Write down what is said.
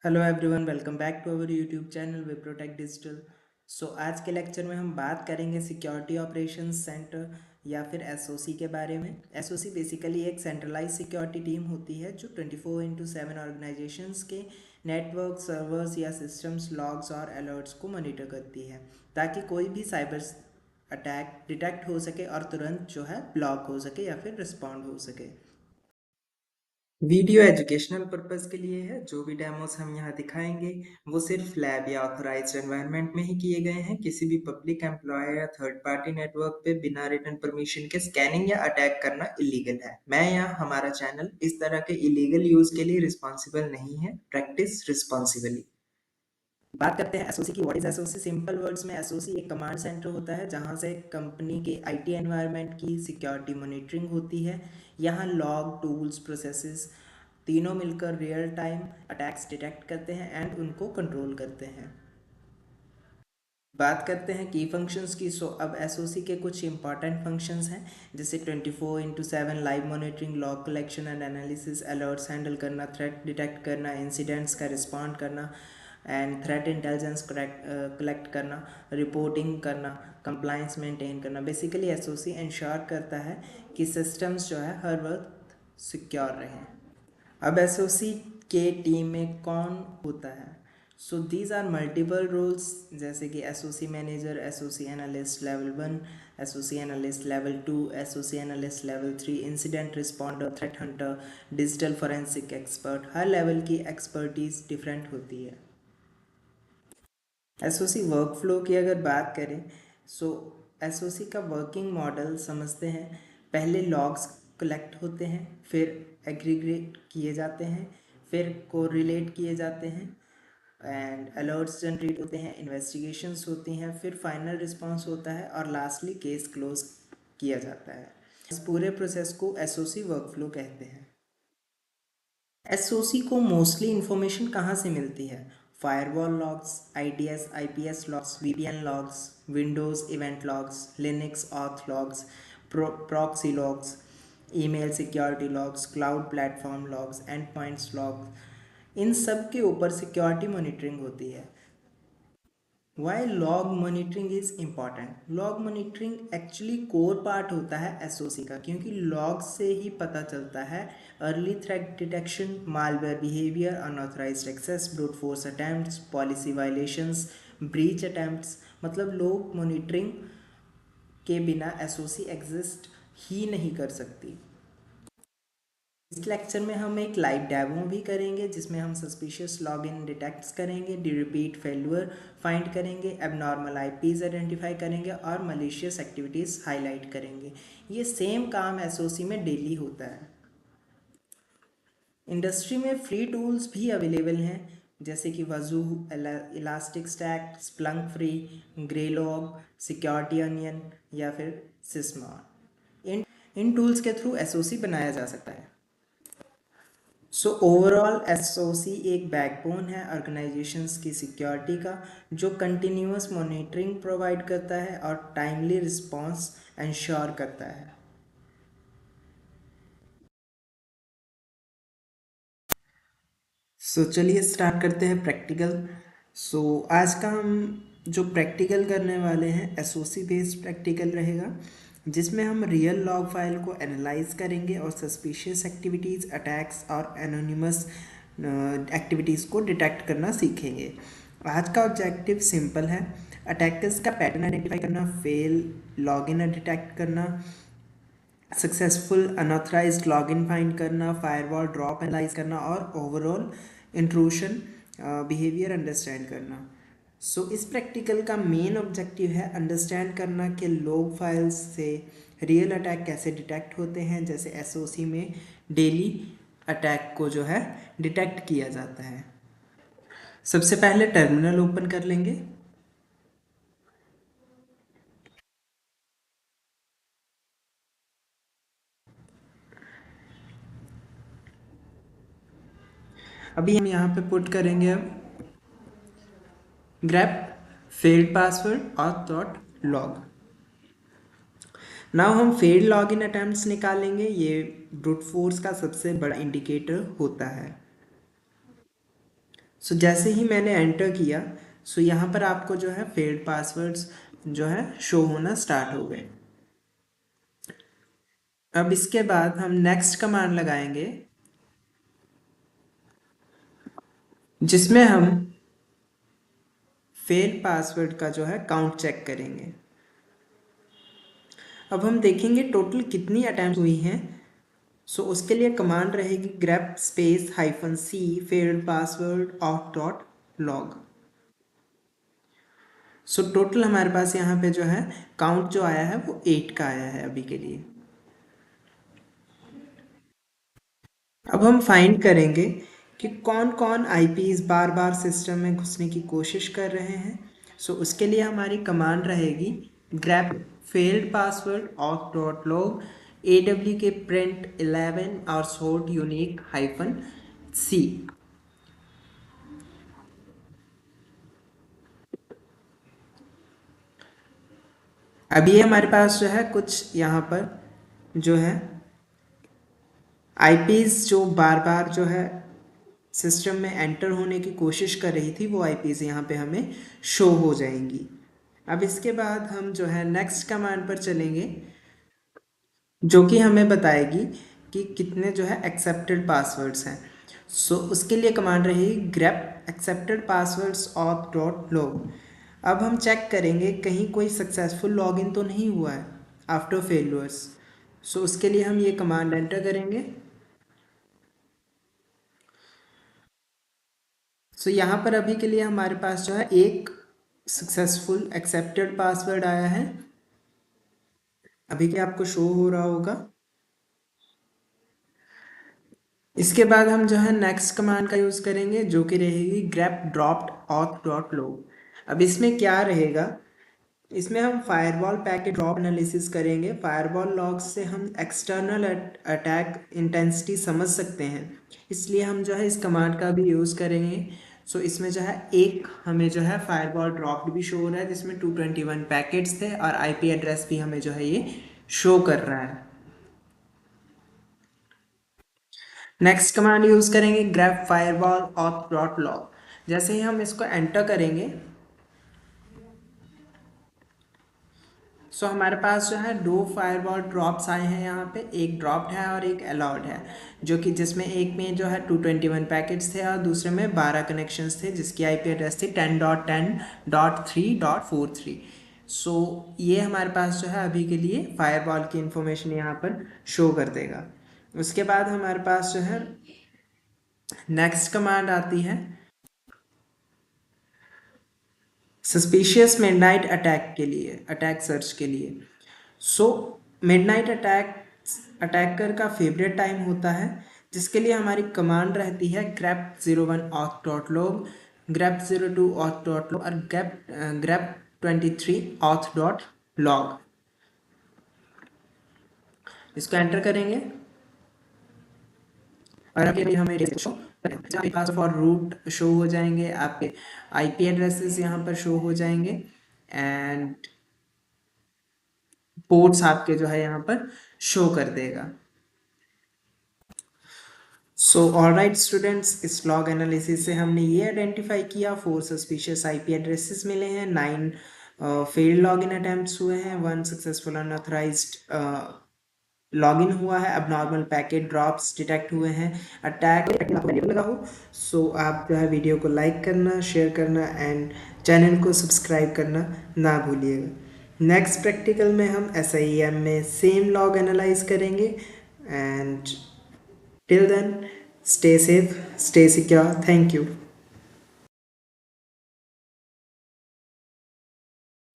Hello everyone, welcome back to our YouTube channel Wiprotech digital. आज के lecture में हम बात करेंगे सिक्योरिटी ऑपरेशंस सेंटर या फिर एसओसी के बारे में। एसओसी बेसिकली एक सेंट्रलाइज सिक्योरिटी टीम होती है जो 24/7 ऑर्गेनाइजेशंस के नेटवर्क, सर्वर्स या सिस्टम्स, लॉग्स और अलर्ट्स को मॉनिटर करती है ताकि कोई भी साइबर अटैक डिटेक्ट हो सके और तुरंत जो है ब्लॉक हो सके या फिर रिस्पॉन्ड हो सके। वीडियो एजुकेशनल पर्पस के लिए है। जो भी डेमोस हम यहाँ दिखाएंगे वो सिर्फ लैब या ऑथराइज्ड एनवायरनमेंट में ही किए गए हैं। किसी भी पब्लिक एम्प्लॉय या थर्ड पार्टी नेटवर्क पे बिना रिटन परमिशन के स्कैनिंग या अटैक करना इलीगल है। मैं या हमारा चैनल इस तरह के इलीगल यूज के लिए रिस्पॉन्सिबल नहीं है। Practice responsibly. बात करते हैं एसओसी की। What is SOC? Simple words में एसओसी एक कमांड सेंटर होता है जहां से कंपनी के आईटी एनवायरनमेंट की सिक्योरिटी मॉनिटरिंग होती है। यहाँ लॉग, टूल्स, प्रोसेसेस तीनों मिलकर रियल टाइम अटैक्स डिटेक्ट करते हैं एंड उनको कंट्रोल करते हैं। बात करते हैं की फंक्शंस की। अब एसओसी के कुछ इंपॉर्टेंट फंक्शंस हैं, जैसे 24/7 live monitoring, log collection and analysis, alerts handle करना, थ्रेट डिटेक्ट करना, इंसिडेंट्स का रिस्पॉन्ड करना एंड थ्रेट इंटेलिजेंस कलेक्ट करना, रिपोर्टिंग करना, कंप्लाइंस मेंटेन करना। बेसिकली एसओसी इंश्योर करता है कि सिस्टम्स जो है हर वक्त सिक्योर रहें। अब एसओसी के टीम में कौन होता है? दीज आर मल्टीपल रोल्स, जैसे कि SOC manager, SOC analyst level 1, SOC analyst level 2, SOC analyst level 3, incident responder, threat hunter, digital forensic expert. हर लेवल की एक्सपर्टीज डिफरेंट होती है। एसओसी वर्कफ्लो की अगर बात करें, सो एसओसी का वर्किंग मॉडल समझते हैं। पहले लॉग्स कलेक्ट होते हैं, फिर एग्रीगेट किए जाते हैं, फिर कोरिलेट किए जाते हैं एंड अलर्ट्स जनरेट होते हैं, इन्वेस्टिगेशंस होती हैं, फिर फाइनल रिस्पांस होता है और लास्टली केस क्लोज किया जाता है। इस पूरे प्रोसेस को एसओसी वर्कफ्लो कहते हैं। एसओसी को मोस्टली इंफॉर्मेशन कहाँ से मिलती है? Firewall logs, IDS IPS logs, VPN logs, Windows event logs, Linux auth logs, proxy logs, email security logs, cloud platform logs, end points logs. इन सब के ऊपर सिक्योरिटी मॉनिटरिंग होती है। Why log monitoring is important? Log monitoring actually core part होता है SOC का, क्योंकि लॉग से ही पता चलता है early threat detection, malware behaviour, unauthorised access, brute force attempts, policy violations, breach attempts. मतलब लोग मॉनिटरिंग के बिना एसओसी एग्जिस्ट ही नहीं कर सकती। इस लेक्चर में हम एक लाइव डेमो भी करेंगे जिसमें हम सस्पिशियस लॉगिन डिटेक्ट करेंगे, रिपीट फेल्यूर फाइंड करेंगे, एबनॉर्मल आईपीज आइडेंटिफाई करेंगे और मलिशियस एक्टिविटीज़ हाईलाइट करेंगे। ये सेम काम एसओसी में डेली होता है। इंडस्ट्री में फ्री टूल्स भी अवेलेबल हैं, जैसे कि Wazuh, elastic stack, Splunk free, Graylog, security onion या फिर सिस्मॉन। इन टूल्स के थ्रू एसओसी बनाया जा सकता है। ओवरऑल एसओसी एक बैकबोन है ऑर्गेनाइजेशंस की सिक्योरिटी का, जो कंटिन्यूअस मॉनिटरिंग प्रोवाइड करता है और टाइमली रिस्पांस इंश्योर करता है। चलिए स्टार्ट करते हैं प्रैक्टिकल। आज का हम जो प्रैक्टिकल करने वाले हैं एसओसी बेस्ड प्रैक्टिकल रहेगा, जिसमें हम रियल लॉग फाइल को एनालाइज करेंगे और सस्पिशियस एक्टिविटीज़, अटैक्स और एनोनिमस एक्टिविटीज़ को डिटेक्ट करना सीखेंगे। आज का ऑब्जेक्टिव सिंपल है। अटैकर्स का पैटर्न आइडेंटिफाई करना, फेल लॉगिन डिटेक्ट करना, सक्सेसफुल अनऑथराइज्ड लॉगिन फाइंड करना, फायरवॉल ड्रॉप एनालाइज करना और ओवरऑल इंट्रूशन बिहेवियर अंडरस्टैंड करना। इस प्रैक्टिकल का मेन ऑब्जेक्टिव है अंडरस्टैंड करना कि लॉग फाइल्स से रियल अटैक कैसे डिटेक्ट होते हैं, जैसे एसओसी में डेली अटैक को जो है डिटेक्ट किया जाता है। सबसे पहले टर्मिनल ओपन कर लेंगे। अभी हम यहाँ पे पुट करेंगे अब ग्रेप फेल्ड पासवर्ड और डॉट लॉग। नाउ हम फेल्ड लॉगिन अटेम्प्ट्स निकालेंगे। ये ब्रूट फोर्स का सबसे बड़ा इंडिकेटर होता है। सो जैसे ही मैंने एंटर किया, सो यहाँ पर आपको जो है फेल्ड पासवर्ड्स जो है शो होना स्टार्ट हो गए। अब इसके बाद हम नेक्स्ट कमांड लगाएंगे, जिसमें हम फेल पासवर्ड का जो है काउंट चेक करेंगे। अब हम देखेंगे टोटल कितनी अटैम्प्ट हुई हैं। सो उसके लिए कमांड रहेगी grep space -c failed password auth dot log. So total हमारे पास यहाँ पे जो है काउंट जो आया है वो 8 का आया है अभी के लिए। अब हम फाइंड करेंगे कि कौन कौन आईपीज बार बार सिस्टम में घुसने की कोशिश कर रहे हैं। सो उसके लिए हमारी कमांड रहेगी grep failed password auth dot log AW के प्रिंट 11 और सोर्ट यूनिक -c। अब ये हमारे पास जो है कुछ यहाँ पर जो है आईपीज जो बार बार जो है सिस्टम में एंटर होने की कोशिश कर रही थी, वो आईपीज यहाँ पे हमें शो हो जाएंगी। अब इसके बाद हम जो है नेक्स्ट कमांड पर चलेंगे, जो कि हमें बताएगी कि कितने जो है एक्सेप्टेड पासवर्ड्स हैं। सो उसके लिए कमांड रहेगी grep accepted passwords auth dot log. अब हम चेक करेंगे कहीं कोई सक्सेसफुल लॉगिन तो नहीं हुआ है आफ्टर फेल्यूर्स। सो उसके लिए हम ये कमांड एंटर करेंगे। सो यहाँ पर अभी के लिए हमारे पास जो है एक सक्सेसफुल एक्सेप्टेड पासवर्ड आया है, अभी के आपको शो हो रहा होगा। इसके बाद हम जो है नेक्स्ट कमांड का यूज़ करेंगे, जो कि रहेगी grep dropped auth dot log. अब इसमें क्या रहेगा, इसमें हम फायरवॉल पैकेट ड्रॉप एनालिसिस करेंगे। फायरवॉल लॉग से हम एक्सटर्नल अटैक इंटेंसिटी समझ सकते हैं, इसलिए हम जो है इस कमांड का भी यूज़ करेंगे। सो इसमें जो है एक हमें जो है फायरवॉल ड्रॉप भी शो हो रहा है, जिसमें 221 पैकेट्स थे और आईपी एड्रेस भी हमें जो है ये शो कर रहा है। नेक्स्ट कमांड यूज़ करेंगे grep firewall auth dot log. जैसे ही हम इसको एंटर करेंगे, सो हमारे पास जो है दो फायरवॉल ड्रॉप्स आए हैं यहाँ पे, एक ड्रॉप्ड है और एक अलाउड है, जो कि जिसमें एक में जो है 221 पैकेट्स थे और दूसरे में 12 कनेक्शंस थे, जिसकी आईपी एड्रेस थी 10.10.3.43। सो ये हमारे पास जो है अभी के लिए फायरवॉल की इंफॉर्मेशन यहाँ पर शो कर देगा। उसके बाद हमारे पास जो है नेक्स्ट कमांड आती है सस्पिशियस मिडनाइट अटैक के लिए, अटैक सर्च के लिए। सो मिडनाइट अटैकर का फेवरेट टाइम होता है, जिसके लिए हमारी कमांड रहती है grep 01 auth dot log, grep 02 auth dot log और ग्रेप 23 ऑथ डॉट लॉग। इसको एंटर करेंगे और अभी हमें आपके पास फॉर रूट शो हो जाएंगे, आपके आईपी एड्रेसेस यहाँ पर शो हो जाएंगे एंड पोर्ट्स आपके जो है यहाँ पर शो कर देगा। सो ऑलराइट स्टूडेंट्स, इस लॉग एनालिसिस से हमने ये आइडेंटिफाई किया 4 सस्पिशियस आईपी एड्रेसेस मिले हैं, 9 फेल्ड लॉगिन अटेम्प्ट्स हुए हैं, 1 सक्सेसफुल अनऑथराइज्ड लॉगिन हुआ है, अब नॉर्मल पैकेट ड्रॉप्स डिटेक्ट हुए हैं, अटैक लगा हो। सो आप जो है वीडियो को लाइक करना, शेयर करना एंड चैनल को सब्सक्राइब करना ना भूलिएगा। नेक्स्ट प्रैक्टिकल में हम SIEM में सेम लॉग एनालाइज करेंगे and till then stay safe, stay secure, thank you.